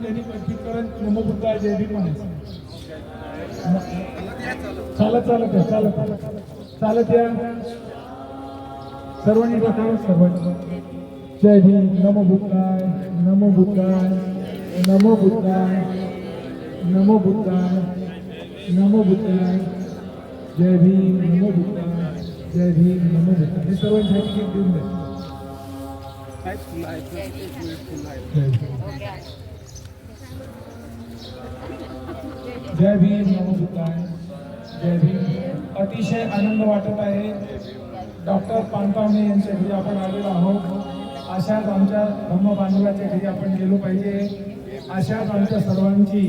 त्यांनी प्रत्येकरण नमो बुद्धाय जय भीम म्हणायचं. चालत चालत या चालत या सर्वांनी टाकावं सर्वांनी. जय भीम नमो बुद्धाय नमो बुद्धाय नमो बुद्धाय नमो बुद्धाय नमो बुद्धाय जय भीम नमो बुद्धाय जय भीम नमो बुद्धाय. हे सर्वांसाठी एक देऊन द्या. जय भीम नमो बुद्धाय जय भीम. अतिशय आनंद वाटत आहे. डॉक्टर पानतावणे यांच्या घरी आपण आलेलो आहोत. अशाच आमच्या धम्म बांधवाच्या घरी आपण गेलो पाहिजे. अशाच आमच्या सर्वांची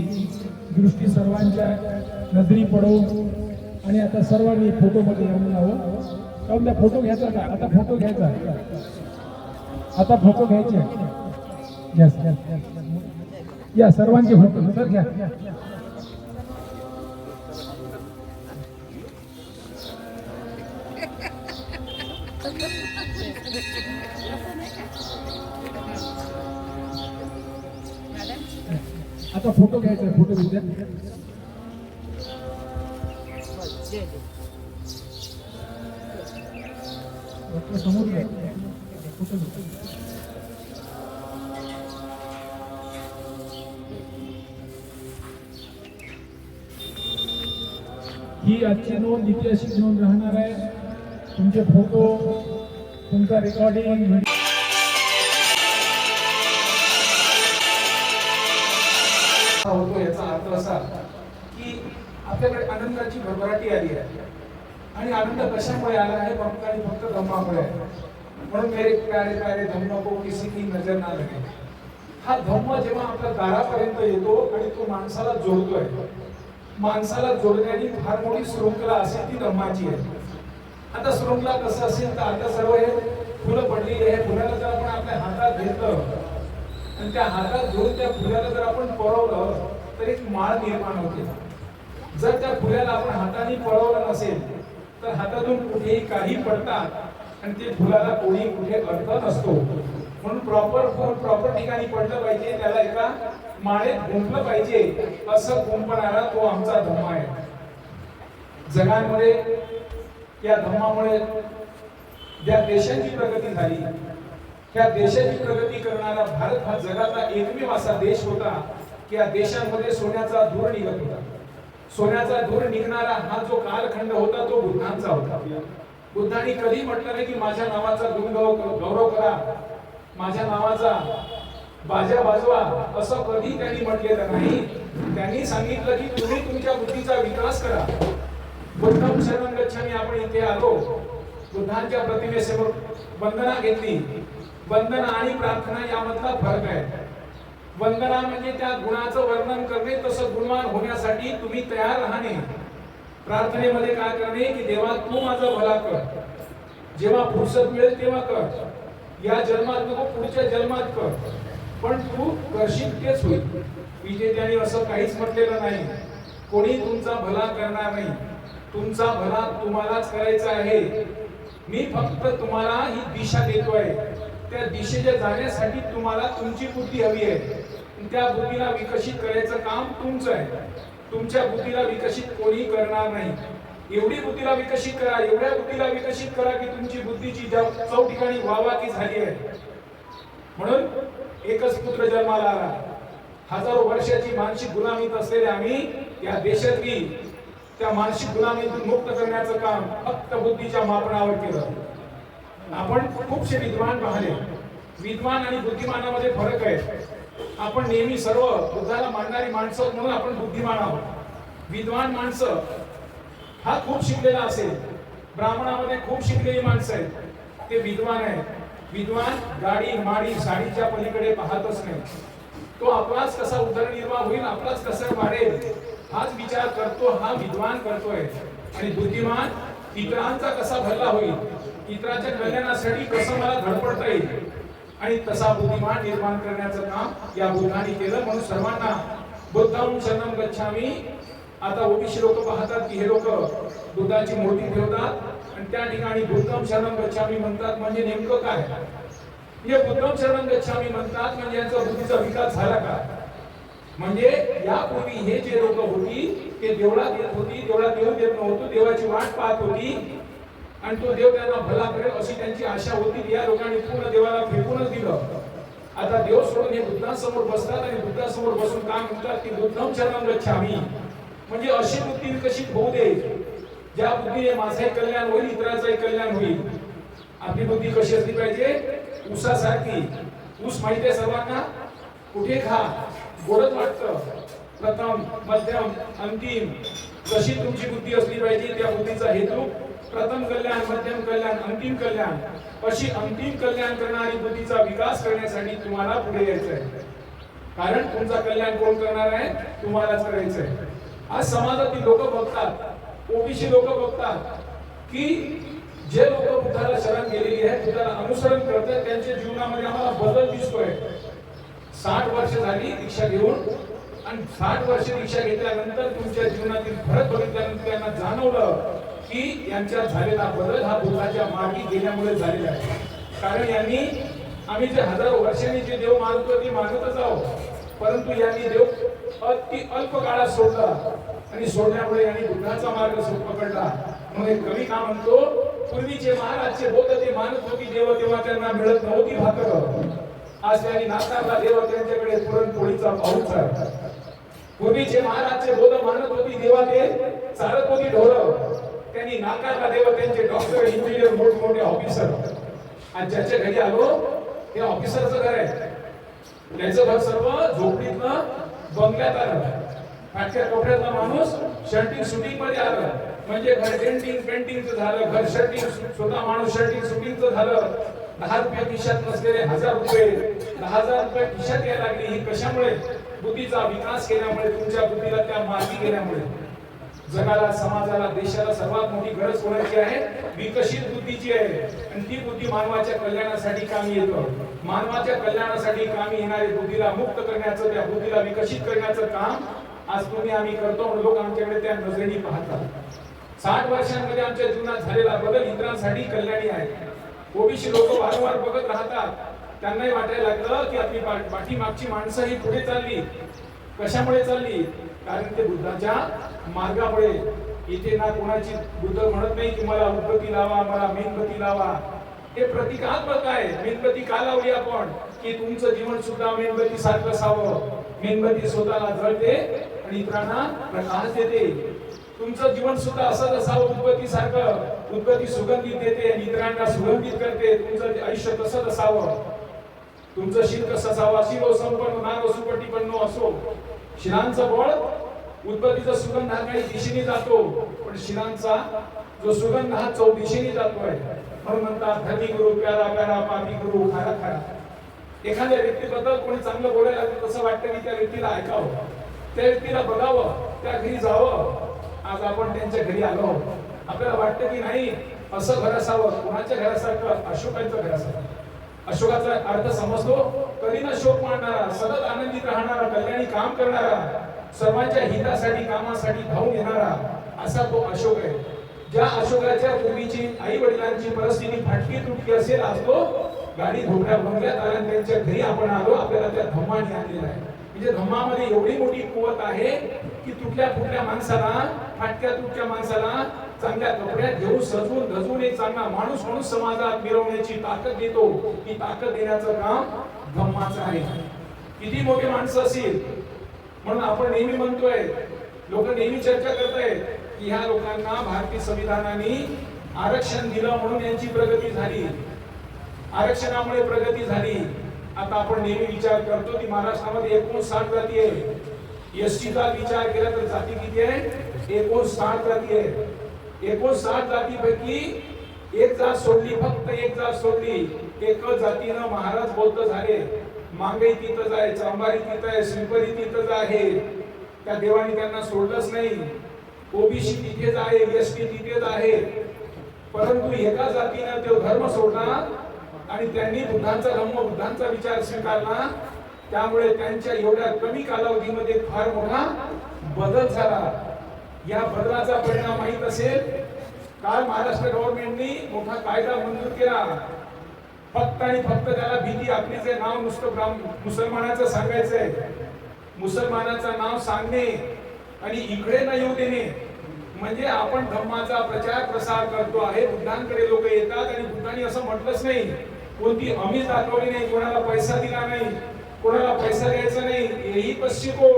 दृष्टी सर्वांच्या नजरी पडो. आणि आता सर्वांनी फोटोमध्ये येऊन यावं. काऊन त्या फोटो घ्यायचा का? आता फोटो घ्यायचा. आता फोटो घ्यायचे. यस या सर्वांचे फोटो सर घ्या. आता फोटो घ्यायचा. फोटो घेऊ द्या. समोर घ्या. फोटो घ्या. ही आजची नोंद ऐतिहासिक नोंद राहणार आहे. तुमचे फोटो तुमचा रेकॉर्डिंग होतो. याचा अर्थ असा की आपल्याकडे आनंदाची भरभराटी आली आहे. आणि आनंद कशामुळे आला आहे? फक्त आणि फक्त धम्मामुळे आहे. म्हणून मेरे प्यारे प्यारे धम्म को किसी की नजर ना लगे. हा धम्म जेव्हा आपल्या दारापर्यंत येतो आणि तो माणसाला जोडतोय, माणसाला जोडण्याची फार मोठी शृंखला असेल ती धम्माची आहे. आता शृंखला कसं असेल तर आता सर्व हे फुलं पडलेली आहे. फुलाला जर आपण आपल्या हातात घेतलं आणि त्या हातात घेऊन त्या फुलाला जर आपण पळवलं तर एक माळ निर्माण होते. जर त्या फुलाला आपण हाताने पळवलं नसेल तर हातातून कुठेही काही पडतात आणि ते फुलाला कोणी कुठे अर्थ नसतो. म्हणून प्रॉपर ठिकाणी पडलं पाहिजे. त्याला एका माळेत गुंफलं पाहिजे. असं गुंफणारा तो आमचा धम्म आहे. जगांमध्ये या धम्मामुळे ज्या देशांची प्रगती झाली त्या देशाची प्रगती करणारा भारत हा जगातला एकमेव असा देश होता की या देशांमध्ये सोन्याचा धूर निघत होता. सोन्याचा धूर निघणारा हा जो कालखंड होता तो बुद्धांचा होता. बुद्धांनी कधी म्हटलं नाही की माझ्या नावाचा गौरव करा, माझ्या नावाचा बाजा वाजवा, असं कधी त्यांनी म्हटलेलं नाही. त्यांनी सांगितलं की तुम्ही तुमच्या बुद्धीचा विकास करा. बुद्धं शरणं गच्छामि. आपण इथे आलो, बुद्धांच्या प्रतिमेसमोर वंदना घेतली. वंदना आणि प्रार्थना यामधला फरक आहे. वंदना म्हणजे त्या गुणाचं वर्णन करणे, तसं गुणवान होण्यासाठी तुम्ही तयार राहणे. प्रार्थनेमध्ये काय करणे की देवा तू माझा भला कर, जेव्हा फुरसत मिळेल तेव्हा कर, या जन्मात नको पुढच्या जन्मात कर, पण तू करशील तेच होईल. विजेत्याने असं काहीच म्हटलेलं नाही. कोणी तुमचा भला करणार नाही. तुमचा भला तुम्हालाच करायचा आहे. मी फक्त तुम्हाला ही दिशा देतोय. त्या दिशेच्या जाण्यासाठी तुम्हाला तुमची बुद्धी हवी आहे. त्या बुद्धीला विकसित करायचं काम तुमचं आहे. तुमच्या बुद्धीला विकसित कोणी करणार नाही. एवढी बुद्धीला विकसित करा, एवढ्या बुद्धीला विकसित करा की तुमची बुद्धीची चौठिकाणी वावाकी झाली आहे. म्हणून एकच पुत्र जन्माला आला. हजारो वर्षाची मानसिक गुलामीत असलेले आम्ही या देशातली त्या मानसिक गुलामीतून मुक्त करण्याचं काम फक्त बुद्धीच्या मापनावर केलं. आपण खूपसे विद्वान पाहिले. विद्वान आणि बुद्धिमानामध्ये फरक आहे. आपण नेहमी सर्व बुद्धाला मानणारी माणसं म्हणून आपण बुद्धिमान आहोत. विद्वान माणसं हा खूप शिकलेला असेल. ब्राह्मणामध्ये खूप शिकलेली माणसं आहेत, ते विद्वान आहेत. विद्वान गाडी माडी साडीच्या पलीकडे पाहतच नाही. तो आपलाच कसा उदरनिर्वाह होईल, आपलाच कसं वाढेल हाच विचार करतो. हा विद्वान करतोय. आणि बुद्धिमान इतरांचा कसा भला होईल, इतरांच्या कल्याणासाठी कसं मला धडपडता येईल, आणि तसा बुद्धिमान निर्माण करण्याचं काम या बुद्धांनी केलं. म्हणून सर्वांना बुद्धं शरणं गच्छामि. आता ओबीसी लोक पाहतात की हे लोक बुद्धाची मूर्ती ठेवतात आणि त्या ठिकाणी बुद्धं शरणं गच्छामि म्हणतात. म्हणजे नेमकं काय? हे बुद्धं शरणं गच्छामि म्हणतात म्हणजे यांचा बुद्धीचा विकास झाला का? म्हणजे यापूर्वी हे जे लोक होती ते देवळात येत होती, देवळात येऊ देत नव्हतो, देवाची वाट पाहत होती आणि तो देव त्यांना भला करेल अशी त्यांची आशा होती. या लोकांनी पूर्ण देवाला फेकूनच दिलं. आता देव सोडून हे बुद्धांसमोर बसतात आणि बुद्धांसमोर बसून काय म्हणतात की बुद्धं शरणं गच्छामि, म्हणजे अशी बुद्धी विकसित होऊ दे ज्या बुद्धीने माझाही कल्याण होईल, इतरांचंही कल्याण होईल. आपली बुद्धी कशी असली पाहिजे? ऊसासारखी. ऊस माहिती आहे सर्वांना, कुठे खा गोडच वाटतं, प्रथम मध्यम अंतिम. कशी तुमची बुद्धी असली पाहिजे? त्या बुद्धीचा हेतू प्रथम कल्याण, मध्यम कल्याण, अंतिम कल्याण. अशी अंतिम कल्याण करणारी बुद्धीचा विकास करण्यासाठी तुम्हाला पुढे यायचं आहे. कारण तुमचा कल्याण कोण करणार आहे? तुम्हालाच करायचं आहे. आज समाजातील लोक बघतात, ओबीसी लोक बघतात की जे लोक बुद्धाला शरण गेलेली आहेत, बुद्धाला अनुसरण करतात, त्यांच्या जीवनामध्ये आम्हाला बदल दिसतोय. 60 वर्ष झाली दीक्षा घेऊन आणि 60 वर्ष दीक्षा घेतल्यानंतर तुमच्या जीवनातील फरक बघितल्यानंतर त्यांना जाणवलं की यांच्यात झालेला बदल हा बुद्धाच्या मार्गी गेल्यामुळे झालेला आहे. कारण यांनी आम्ही जे हजारो वर्षांनी जे देव मानतो ते मानतच आहोत, परंतु यांनी देव अति अल्प काळात सोडला आणि सोडल्यामुळे यांनी बुद्धाचा मार्ग पकडला. म्हणून कवी का म्हणतो, पूर्वीचे महाराजचे बोध ते मानत होती देव, तेव्हा त्यांना मिळत नव्हती भाकर. आज त्यांनी नाकारला देव, त्यांच्याकडे पुरणपोळीचा पाऊस आहे. पूर्वीचे महाराजचे बोध मानत होती देवा, ते चालत होती ढोरं, त्यांनी नाकारला देव, त्यांचे डॉक्टर, इंजिनियर, मोठमोठे ऑफिसर. आज ज्याच्या घरी आलो ते ऑफिसरचं घर आहे, त्याचं घर सर्व झोपडीतनं बंगल्यात आलं. फाटक्या कपड्यातला माणूस शर्टिंग शूटिंग मध्ये आलं, म्हणजे घर डेंटिंग पेंटिंगचं झालं, घर शर्टिंग, स्वतः माणूस शर्टिंग शूटिंगचं झालं. 10 रुपये खिशात नसलेले 1000 रुपये, 10,000 रुपये खिशात यायला लागली. ही कशामुळे? बुद्धीचा विकास केल्यामुळे, तुमच्या बुद्धीला त्या मार्गी गेल्यामुळे. जगाला, समाजाला, देशाला सर्वात मोठी गरज कोणाची आहे? विकसित बुद्धीची आहे. आणि ती बुद्धी मानवाच्या कल्याणासाठी कामी येतं. मानवाच्या कल्याणासाठी कामी येणारी बुद्धीला मुक्त करण्याचं, त्या बुद्धीला विकसित करण्याचं काम आज तुम्ही आम्ही करतो. लोक आमच्याकडे त्या नजरेने पाहतात. 60 वर्षांमध्ये आमच्या जीवनात झालेला बदल इतरांसाठी कल्याणी आहे. ओबीसी लोक वारंवार बघत राहतात, त्यांनाही वाटायला लागलं की आपली पाठीमागची माणसं ही पुढे चालली. कशामुळे चालली? कारण ते बुद्धाच्या मार्गामुळे. इथे ना कोणाची बुद्ध म्हणत नाही की मला उदबत्ती लावा, मला मेणबत्ती लावा. हे प्रतिकात्मक आहे. मेणबत्ती का लावली आपण? की तुमचं जीवन सुद्धा मेणबत्ती सारखं असावं. मेणबत्ती स्वतःला जळते आणि इतरांना प्रकाश देते. तुमचं जीवन सुद्धा असंच असावं, उदबत्ती सारखं. उदबत्ती सुगंधित देते आणि इतरांना सुगंधित करते. तुमचं आयुष्य तसंच असावं. तुमचं शील कसं असावं? शिरो संपन्न नारो सुपटीपन्नो असो. शिलांचं बळ, उदबत्तीचा सुगंध हा काही दिशेने जातो, पण शिलांचा जो सुगंध हा 4 दिशेने जातोय. म्हणून म्हणतात धर्मी गुरु प्यारा प्यारा, पापी गुरु खारा खारा. एखाद्या व्यक्तीबद्दल कोणी चांगलं बोलायला लागलं, तसं वाटतं की त्या व्यक्तीला ऐकावं, त्या व्यक्तीला बघावं, त्या घरी जावं. आज आपण त्यांच्या घरी आलो, आपल्याला वाटतं की नाही असं घर असावं. कोणाच्या घरासारखं? अशोकाचं घर असावं. अशोकाचा अर्थ समजतो? कधीना शोक मांडणारा, सतत आनंदित राहणारा, कल्याणी काम करणारा, सर्वांच्या हितासाठी कामासाठी धावून येणारा, असा तो अशोक आहे. ज्या अशोकाच्या पूर्वीची आई वडिलांची परिस्थिती फाटकी तुटकी असेल, आज तो गाडी धोक्या बंगल्यात आला, त्यांच्या घरी आपण आलो, आपल्याला त्या धम्माने आणलेला आहे. म्हणजे धम्मामध्ये एवढी मोठी कुवत आहे की तुटल्या फुटल्या माणसाला, फाटक्या तुटक्या माणसाला चांगल्या कपड्यात घेऊन सजवून धजवून एक चांगला माणूस म्हणून समाजात मिरवण्याची ताकद देतो. ही ताकद देण्याचं काम धम्माचं आहे. किती मोठे माणसं असतील, म्हणून आपण नेहमी म्हणतोय, लोक नेहमी चर्चा करतायत की ह्या लोकांना भारतीय संविधानाने आरक्षण दिलं म्हणून यांची प्रगती झाली, आरक्षणामुळे प्रगती झाली. आता आपण नेहमी विचार करतो की महाराष्ट्रामध्ये 59 जाती आहे. एसटीचा विचार केला तर जाती किती आहे? 59 जाती आहे. 59 जातीपैकी एक जात सोडली, फक्त एक जात सोडली. एकच जातीनं महाराज बौद्ध झाले. मांगई तिथंच आहे, चांबारी तिथं आहे, श्रीपरी तिथंच आहे. त्या देवाने त्यांना सोडलंच नाही. ओबीसी तिथेच आहे, एसटी तिथेच आहे. परंतु एका जातीनं तो धर्म सोडला आणि त्यांनी बुद्धांचा धम्म, बुद्धांचा विचार स्वीकारला. त्यामुळे त्यांच्या एवढ्या कमी कालावधीमध्ये फार मोठा बदल झाला. या बदलाचा परिणाम माहित असेल, काल महाराष्ट्र गव्हर्नमेंटनी मोठा कायदा मंजूर केला. फक्त आणि फक्त त्याला भीती, आपली जे नाव नुसतं मुसलमानाचं सांगायचंय. मुसलमानाचं नाव सांगणे आणि इकडे न येऊ देणे म्हणजे आपण धम्माचा प्रचार प्रसार करतो आहे. बुद्धांकडे लोक येतात आणि बुद्धांनी असं म्हटलंच नाही, कोणती आमिष दाखवली नाही, कोणाला पैसा दिला नाही, कोणाला पैसा द्यायचा नाही. येही पश्चिको,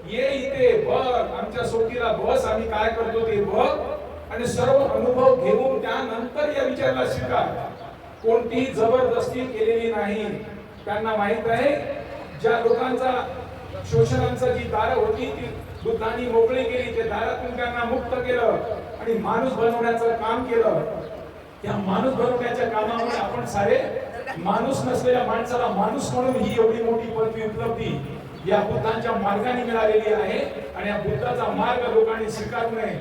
ये इथे बघ, आमच्या सोबतीला बस, आम्ही काय करतो ते बघ आणि सर्व अनुभव घेऊन त्यानंतर या विचाराला स्वीकार. कोणतीही जबरदस्ती केलेली नाही. त्यांना माहित आहे ज्या लोकांचा शोषणांचा जी दारं होती ती बुद्धांनी मोकळी केली, त्या दारातून त्यांना मुक्त केलं आणि माणूस बनवण्याचं काम केलं. त्या माणूस बनवण्याच्या कामामुळे आपण सारे माणूस नसलेल्या माणसाला माणूस म्हणून ही एवढी मोठी पदवी उपलब्धी या बुद्धांच्या मार्गाने मिळालेली आहे. आणि या बुद्धाचा मार्ग लोकांनी स्वीकारू नये.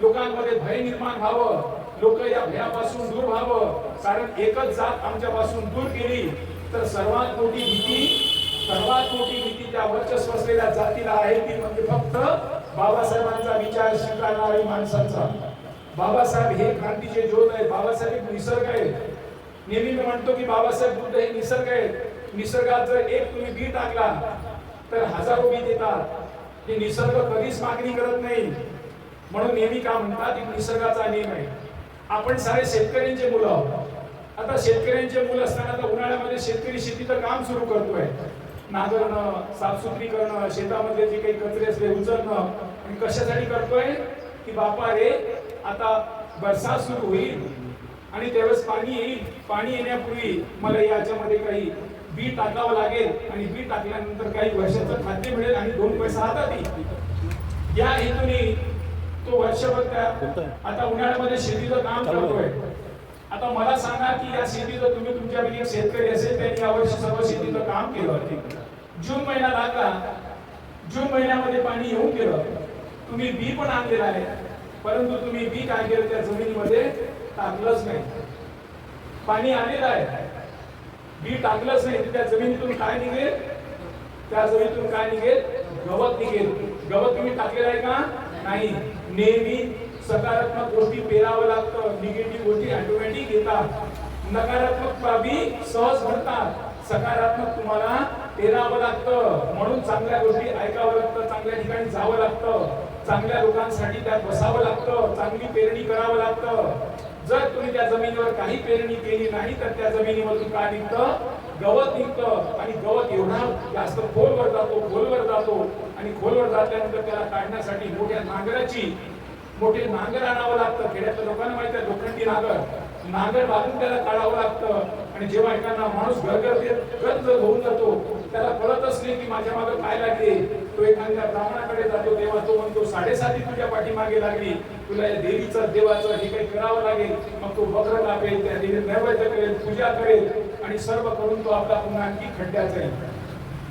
लोकांमध्ये भय निर्माण व्हावं, लोक या भयापासून दूर व्हावं. कारण एकच जात आमच्यापासून दूर केली तर सर्वात मोठी भीती त्या वर्चस्व असलेल्या जातीला आहे, ती म्हणजे फक्त बाबासाहेबांचा विचार स्वीकारणारी माणसांचा. बाबासाहेब हे क्रांतीचे ज्योत आहे. बाबासाहेब एक निसर्ग आहे. नेहमी मी म्हणतो की बाबासाहेब बुद्ध हे निसर्ग आहे. निसर्गात जर एक तुम्ही बी टाकला तर हजारो बी देतात. हे निसर्ग कधीच मागणी करत नाही. म्हणून नेहमी का म्हणतात की निसर्गाचा नियम आहे. आपण सारे शेतकऱ्यांचे मुलं आहोत. आता शेतकऱ्यांचे मुलं असताना आता उन्हाळ्यामध्ये शेतकरी शेतीचं काम सुरू करतोय. नांगरणं, साफसुथरी करणं, शेतामध्ये जे काही कचरे असले उचलणं. आणि कशासाठी करतोय की बापा रे आता बरसात सुरू होईल आणि त्यावेळेस पाणी येईल. पाणी येण्यापूर्वी मला याच्यामध्ये काही बी टाकावं लागेल आणि बी टाकल्यानंतर काही वर्षाचं खाद्य मिळेल आणि 2 पैसा हातात येईल. या हेतूने तो वर्षभर आता उन्हाळ्यामध्ये शेतीचं काम करतोय. आता मला सांगा की या शेतीचं तुम्ही तुमच्यापैकी एक शेतकरी असेल त्यांनी यावर्षी सर्व शेतीचं काम केलं. जून महिना लागला, जून महिन्यामध्ये पाणी येऊन गेलं, तुम्ही बी पण आणलेलं आहे, परंतु तुम्ही बी काय केलं त्या जमिनीमध्ये टाकलंच नाही. पाणी आलेलं आहे, बी टाकलंच नाही, त्या जमिनीतून काय निघेल? त्या जमिनीतून काय निघेल? गवत निघेल. गवत तुम्ही टाकलेलं आहे का? नाही. नेहमी सकारात्मक गोष्टी पेरावं लागतं, निगेटिव्ह गोष्टी ऑटोमॅटिक येतात. नकारात्मक बाबी सहज घडतात. सकारात्मक तुम्हाला पेरावं लागतं. म्हणून चांगल्या गोष्टी ऐकावं लागतं, चांगल्या ठिकाणी जावं लागतं, चांगल्या लोकांसाठी त्यात बसावं लागतं, चांगली पेरणी करावं लागतं. जर तुम्ही त्या जमिनीवर काही पेरणी केली नाही तर त्या जमिनीमधून काय निघतं? गवत निघतं. आणि गवत एवढा जास्त खोलवर जातो आणि खोलवर जाल्यानंतर त्याला काढण्यासाठी मोठे नांगर आणावं लागतं. खेड्यातल्या लोकांना माहिती आहे, लोखंडी नांगर बांधून त्याला काढावं लागतं. आणि जेव्हा एखादा माणूस गरज होऊन जातो, त्याला कळतच नाही की माझ्या मागे काय लागले, तो एखाद्या ब्राह्मणाकडे जातो, तेव्हा तो म्हणतो 7.5 तुझ्या पाठीमागे लागली, तुला या देवीचं देवाचं हे काही करावं लागेल. मग तो बकरं कापेल, त्या देवीला नैवेद्य करेल, पूजा करेल आणि सर्व करून तो आपला पुन्हा आणखी खड्ड्यात जाईल.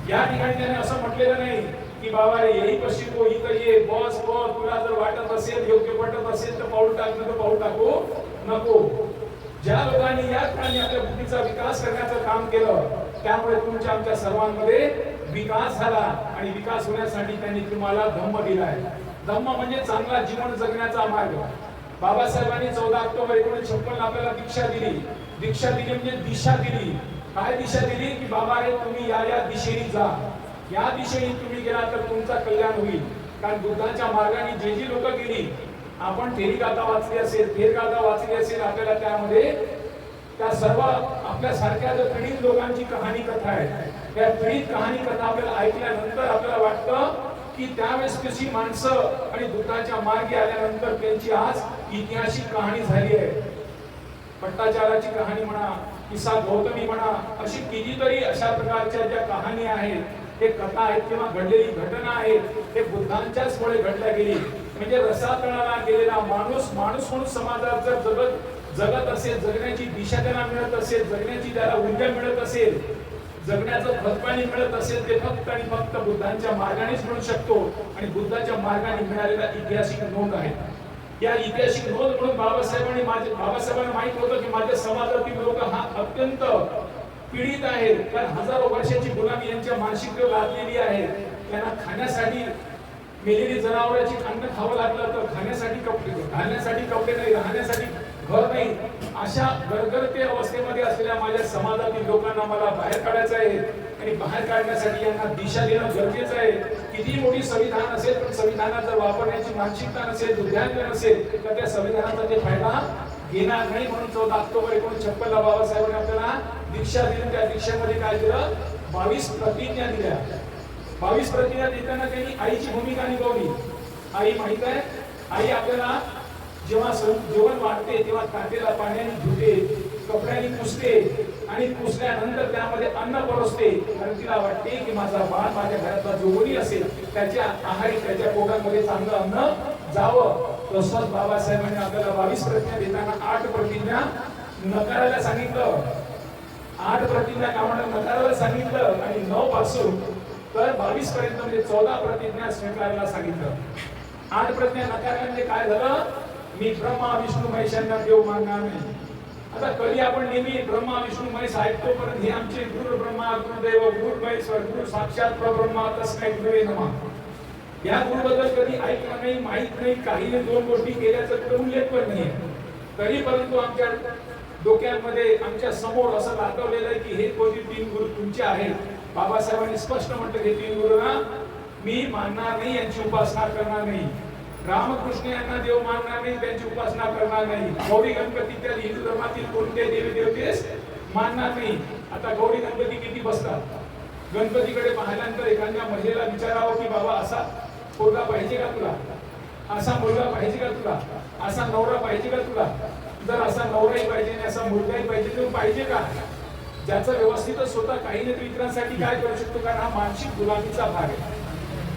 या ठिकाणी त्याने असं म्हटलेलं नाही की बाबा रे येई पश्चिको, इथं ये, बस तुला जर वाटत असेल, योग्य वाटत असेल तर पाऊल टाक, तर पाऊल टाकू नको. ज्या लोकांनी या ठिकाणी आपल्या बुद्धीचा विकास करण्याचं काम केलं, त्यामुळे तुमच्या आमच्या सर्वांमध्ये विकास झाला. आणि विकास होण्यासाठी त्यांनी तुम्हाला धम्म दिलाय. धम्म म्हणजे चांगला जीवन जगण्याचा मार्ग. बाबासाहेबांनी 14 ऑक्टोबर 1956 आपल्याला दीक्षा दिली म्हणजे दिशा दिली. काय दिशा दिली? की बाबा रे तुम्ही या दिशेने जा, या दिशेने तुम्ही गेला तर तुमचा कल्याण होईल. कारण बुद्धाच्या मार्गाने जी लोक गेली, आपण थेरीगाथा वाचली असेल, आपल्याला त्यामध्ये त्या सर्व आपल्या सारख्या जर पीडित लोकांची कहाणी कथा आहे. त्या पीडित कहाणी कथा आपल्याला ऐकल्यानंतर आपल्याला वाटतं की त्यावेळेस कशी माणसं आणि बुद्धाच्या मार्गे आल्यानंतर त्यांची आज ऐतिहासिक कहाणी झाली आहे. भट्टाचाराची कहाणी म्हणा, किस्सा गौतमी म्हणा, अशी कितीतरी अशा प्रकारच्या ज्या कहाणी आहेत, ते कथा आहेत किंवा घडलेली घटना आहेत, ते बुद्धांच्याच मुळे घडल्या गेली. म्हणजे रसातळाला गेलेला माणूस म्हणून समाजात जर जगत असेल, जगण्याची दिशा त्याला मिळत असेल, जगण्याची त्याला ऊर्जा मिळत असेल, जगण्याचं फलपाणी मिळत असेल, ते फक्त आणि फक्त बुद्धांच्या मार्गानेच मिळू शकतो. आणि बुद्धाच्या मार्गाने मिळालेला ऐतिहासिक नोंद आहे. या ऐतिहासिक नोंद म्हणून बाबासाहेबांना माहित होतं की माझ्या समाजातील लोक हा अत्यंत पीडित आहेत. कारण हजारो वर्षाची गुलामी यांच्या मानसिकतेवर लादलेली आहे. त्यांना खाण्यासाठी मेलेली जनावरांची अन्न खावं लागलं तर खाण्यासाठी कपडे, घालण्यासाठी कपडे नाही, राहण्यासाठी घर नाही, अशा गरगरते अवस्थेमध्ये असलेल्या माझ्या समाजातील लोकांना मला बाहेर काढायचं आहे आणि बाहेर काढण्यासाठी यांना दिशा देणं गरजेचं आहे. किती मोठी संविधान असेल पण संविधानाचा वापरण्याची मानसिकता नसेल, बुद्ध्यांक नसेल तर त्या संविधानाचा ते फायदा घेणार नाही. म्हणून 14 ऑक्टोबर 1956 ला बाबासाहेबांनी आपल्याला दीक्षा दिली. त्या दीक्षेमध्ये काय केलं? 22 प्रतिज्ञा दिल्या. 22 प्रतिज्ञा देताना त्यांनी आईची भूमिका निभावली. आई माहित आहे, आई आपल्याला जेव्हा जेवण वाढते तेव्हा काटेला पाण्याने धुते, कपड्याने पुसते आणि पुसल्यानंतर त्यामध्ये अन्न परोसते. कारण तिला वाटते की माझा बाळ माझ्या घरातला जो कोणी असेल त्याच्या आहारी त्याच्या पोटामध्ये चांगलं अन्न जावं. तसंच बाबासाहेबांनी आपल्याला 22 प्रतिज्ञा देताना 8 प्रतिज्ञा नकारायला सांगितलं. 8 प्रतिज्ञा कामाला नकारायला सांगितलं आणि 9 पासून तर 22 पर्यंत म्हणजे 14 प्रतिज्ञा स्वीकारायला सांगितलं. 8 प्रतिज्ञा नकारल्या म्हणजे काय झालं? मी ब्रह्मा विष्णू महेशांना देव मानणार नाही. आता कधी आपण नेहमी ब्रह्मा विष्णू महेश ऐकतो, परंतु हे आमचे गुरु ब्रह्मा गुरुदेव गुरु महेश्वर गुरु साक्षात परब्रह्मा तस्मै गुरुवे नमः या गुरुबद्दल कधी ऐकलं नाही, माहित नाही, काही नाही, 2 गोष्टी केल्याचा कुठे उल्लेख पण नाही. तरी परंतु आमच्या डोक्यांमध्ये आमच्या समोर असं दाखवलेलं आहे की हे कोणती 3 गुरु तुमचे आहेत. बाबासाहेबांनी स्पष्ट म्हटलं की 3 गुरुंना मी मानणार नाही, यांची उपासना करणार नाही. रामकृष्ण यांना देव मानणार नाही, त्यांची उपासना करणार नाही. गौरी गणपती त्या हिंदू धर्मातील कोणते देवी देवतेस मानणार नाही. आता गौरी गणपती किती बसतात? गणपतीकडे पाहिल्यानंतर एखाद्या महिलेला विचारावं की बाबा असा पोरगा पाहिजे का तुला, असा मुलगा पाहिजे का तुला, असा नवरा पाहिजे का तुला? जर असा नवराही पाहिजे आणि असा मुलगाही पाहिजे तर पाहिजे का? ज्याचा व्यवस्थितच स्वतः काही नाही इतरांसाठी काय करू शकतो? कारण हा मानसिक गुलामीचा भाग आहे.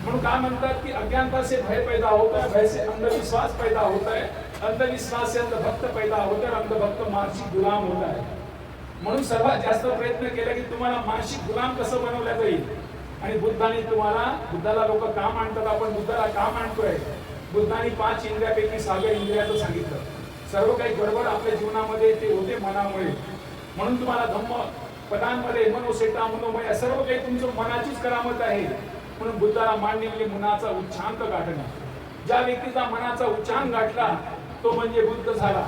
म्हणून काय म्हणतात की अज्ञानता से भय पैदा होता है, भय से अंधविश्वास पैदा होता है, अंधविश्वास से अंधभक्त पैदा होता है, अंधभक्त मानसिक गुलाम होता है. म्हणून सर्वात जास्त प्रयत्न केला की तुम्हाला मानसिक गुलाम कसं बनवलं जाईल. आणि बुद्धाने तुम्हाला, बुद्धाला लोक का मानतात, आपण बुद्धाला का मानतोय? बुद्धाने 5 इंद्रियापैकी 6व्या इंद्रियाचं सांगितलं. सर्व काही गडबड आपल्या जीवनामध्ये ते होते मनामुळे. म्हणून तुम्हाला धम्म पदांमध्ये मनोसेटा मनोमय सर्व काही तुमचं मनाचीच करामत आहे. म्हणून बुद्धाला मान्य म्हणजे मनाचा उच्चांक गाठणं. ज्या व्यक्तीचा मनाचा उच्चांक गाठला तो म्हणजे बुद्ध झाला.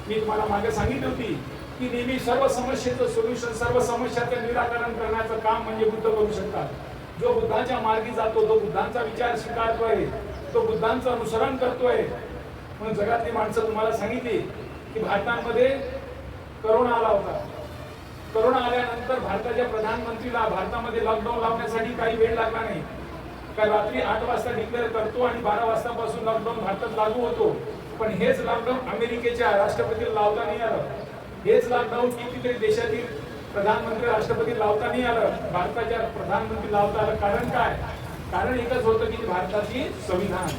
मी तुम्हाला मागे सांगितली होती की नेहमी सर्व समस्येचं सोल्युशन, सर्व समस्याचं निराकरण करण्याचं काम म्हणजे बुद्ध करू शकतात. जो बुद्धाच्या मार्गी जातो, जो बुद्धांचा विचार स्वीकारतोय, तो बुद्धांचं अनुसरण करतोय. म्हणून जगातली माणसं तुम्हाला सांगितली की भारतामध्ये करोना आला होता. करोना आल्यानंतर भारताच्या प्रधानमंत्रीला भारतामध्ये लॉकडाऊन लावण्यासाठी काही वेळ लागला नाही. का रात्री 8 वाजता डिक्लेअर करतो आणि 12 वाजतापासून लॉकडाऊन भारतात लागू होतो. पण हेच लॉकडाऊन अमेरिकेच्या राष्ट्रपतीला लावता नाही आलं. हेच लॉकडाऊन कितीतरी देशातील प्रधानमंत्री राष्ट्रपती लावता नाही आलं. भारताच्या प्रधानमंत्री लावता आलं. कारण काय? कारण एकच होतं की भारताची संविधान,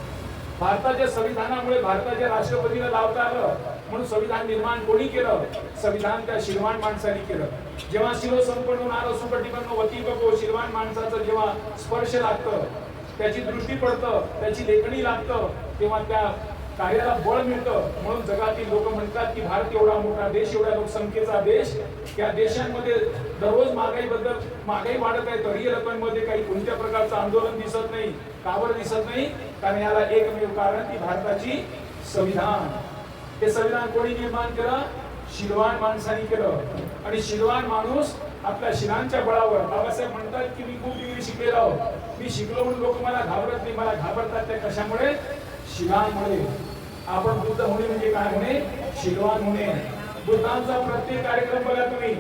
भारताच्या संविधानामुळे भारताच्या राष्ट्रपतीला लावता आलं. म्हणून संविधान निर्माण कोणी केलं? संविधान त्या शीलवान माणसाने केलं. जेव्हा शिलो संपन्न नारो सुपटिपन्न वती बघो, शीलवान माणसाचं जेव्हा स्पर्श लागतं, त्याची दृष्टी पडतं, त्याची लेखणी लागतं, तेव्हा त्या कार्याला बळ मिळतं. म्हणून जगातील लोक म्हणतात की भारत एवढा मोठा देश, एवढ्या लोकसंख्येचा देश, या देशांमध्ये दररोज महागाई वाढत आहे, तरीही लोकांमध्ये काही कोणत्या प्रकारचं आंदोलन दिसत नाही. का बरं दिसत नाही? कारण याला एकमेव कारण ती भारताची संविधान. हे संविधान कोणी निर्माण केलं? शीलवान माणसाने केलं. आणि शीलवान माणूस आपल्या शिलांच्या बळावर, बाबासाहेब म्हणतात की मी खूप डिग्री शिकलेलो आहो, मी शिकलो म्हणून लोक मला घाबरत नाही. मला घाबरतात त्या कशामुळे? शिलांमुळे. आपण बुद्ध होणे म्हणजे काय होणे? शीलवान होणे. बुद्धांचा प्रत्येक कार्यक्रम बघा तुम्ही,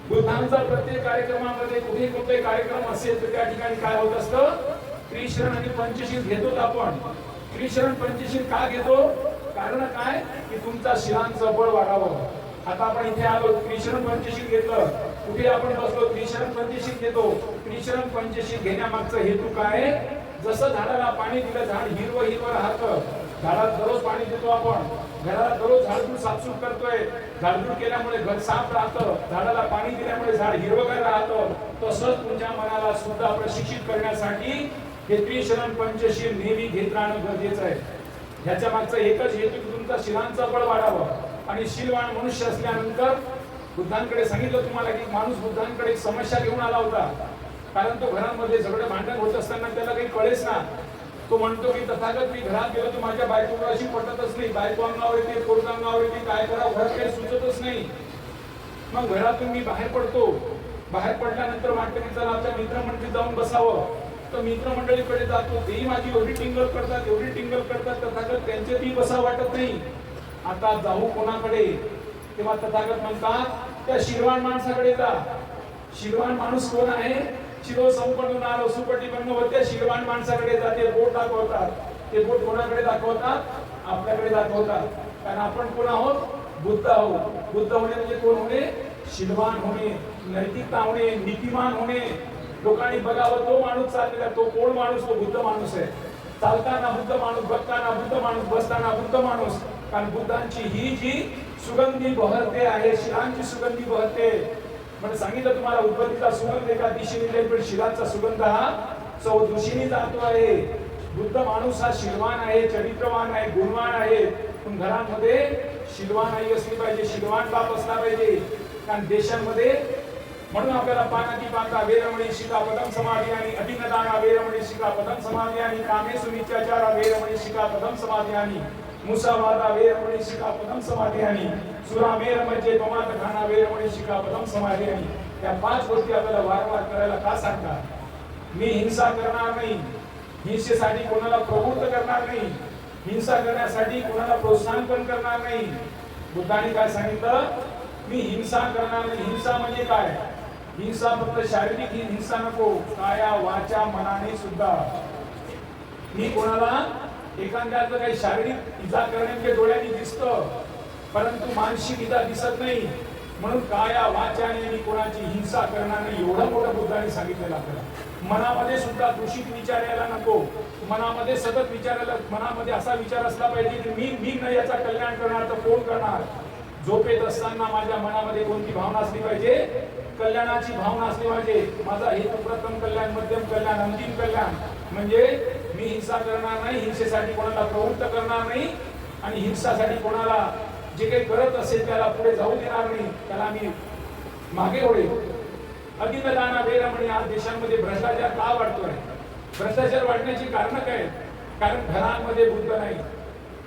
बुद्धांचा प्रत्येक कार्यक्रमामध्ये कुठे कोणते कार्यक्रम असेल तर त्या ठिकाणी काय होत असतं? त्रिशरण आणि पंचशील घेतो आपण. त्रिशरण पंचशील का घेतो? कारण काय? की तुमचा शिलांचं बळ वाढावं. आता आपण इथे आलो, त्रिशरण पंचशील घेतलं, कुठे आपण बसलो, त्रिशरण पंचशील घेतो. त्रिशरण पंचशील घेण्यामागचा हेतू काय? जसं झाडाला पाणी दिलं, झाड हिरवं हिरवं राहतं. झाडाला दररोज पाणी देतो आपण, घराला दररोज झाडझूड साफसूफ करतोय, झाडझूड केल्यामुळे घर साफ राहतं, झाडाला पाणी दिल्यामुळे झाड हिरवंगार राहतं. तसंच तुमच्या मनाला सुद्धा प्रशिक्षित करण्यासाठी हे त्रिशरण पंचशील नेहमी घेत राहणं गरजेचं आहे. ह्याच्या मागचा एकच हेतू की तुमचा शिलांचं बळ वाढावं. आणि शीलवान मनुष्य असल्यानंतर बुद्धांकडे सांगितलं तुम्हाला की माणूस बुद्धांकडे एक समस्या घेऊन आला होता. कारण तो घरांमध्ये झगडं भांडण होत असताना त्याला काही कळेच ना. तो म्हणतो की तथागत मी घरात गेलो तर माझ्या बायकोला अशी पटतच नाही, बायको अंगावर येते, पोरगा अंगावर येते, काय करावं घरात काही सुचतच नाही. मग घरातून मी बाहेर पडतो. बाहेर पडल्यानंतर वाटतं की चला आपल्या मित्रमंडळीत जाऊन बसावं. तर मित्रमंडळीकडे जातो, तेही माझी एवढी टिंगल करतात तथागत त्यांचे ती बसा वाटत नाही. आता जाऊ कोणाकडे? तेव्हा तथागत म्हणतात त्या शिरवाण माणसाकडे जा. शिरवाण माणूस कोण आहे? शिरो संपन्न नारो सुपटी बंद होत्या शिरवाण माणसाकडे जाते, बोट दाखवतात. ते बोट कोणाकडे दाखवतात? आपल्याकडे दाखवतात. कारण आपण कोण आहोत? बुद्ध आहोत. बुद्ध होणे म्हणजे कोण होणे? शिरवाण होणे, नैतिकता होणे, नीतिमान होणे. लोकांनी बघावं तो माणूस चाललेला, तो कोण माणूस? तो बुद्ध माणूस आहे. चालताना बुद्ध माणूस, बघताना बुद्ध माणूस, बसताना बुद्ध माणूस. कारण बुद्धांची ही जी सुगंधी बहरते आहे, शिलांची सुगंधी बहरते. म्हणजे सांगितलं तुम्हाला उदबत्तीचा सुगंध एका दिशेने जाईल, पण शिलांचा सुगंध हा चौदिशेने जातो आहे. बुद्ध माणूस हा शिलवान आहे, चरित्रवान आहे, गुणवान आहे. पण घरामध्ये शिलवान आई असली पाहिजे, शिलवान बाप असला पाहिजे. कारण देशांमध्ये म्हणून आपल्याला पानाती पाता वेरमणी शिका पदम समाधी आणि अतिनदाना वेरमणी शिका पदम समाधी आणि कामेसु मिथ्याचारा वेरमणी शिका पदम समाधी आणि मुसावादा वेरमणी शिका पदम समाधी आणि सुरामेर म्हणजे पमात खाना वेरमणी शिका पदम समाधी आणि या 5 गोष्टी आपल्याला वारंवार करायला का सांगतात? मी हिंसा करणार नाही, हिंसेसाठी कोणाला प्रवृत्त करणार नाही, हिंसा करण्यासाठी कोणाला प्रोत्साहन पण करणार नाही. बुद्धाने काय सांगितलं? मी हिंसा करणार नाही. हिंसा म्हणजे काय? हिंसा फक्त शारीरिक हिंसा नको, काया वाचा मनाने सुद्धा. मी कोणाला एखाद्याचं काही शारीरिक इजा करणे म्हणजे डोळ्यांनी दिसतं, परंतु मानसिक इजा दिसत नाही. म्हणून काया वाचाने मी कोणाची हिंसा करणार नाही, एवढं मोठं बुद्धाने सांगितलेलं आपल्याला. मनामध्ये सुद्धा दूषित विचार यायला नको. मनामध्ये सतत विचारायला, मनामध्ये असा विचार असला पाहिजे की मी न याचा कल्याण करणार तर कोण करणार? झोपेत असताना माझ्या मनामध्ये कोणती भावना असली पाहिजे? कल्याणाची भावना असली पाहिजे. माझा हेतू प्रथम कल्याण, मध्यम कल्याण, अंतिम कल्याण. म्हणजे मी हिंसा करणार नाही, हिंसेसाठी कोणाला प्रवृत्त करणार नाही आणि हिंसासाठी कोणाला जे काही करत असेल त्याला पुढे जाऊ देणार नाही, त्याला मी मागे ओढेल. अतिनदाना वेरमणी. आज देशांमध्ये भ्रष्टाचार का वाढतोय? भ्रष्टाचार वाढण्याची कारण काय? कारण घरांमध्ये बुद्ध नाही.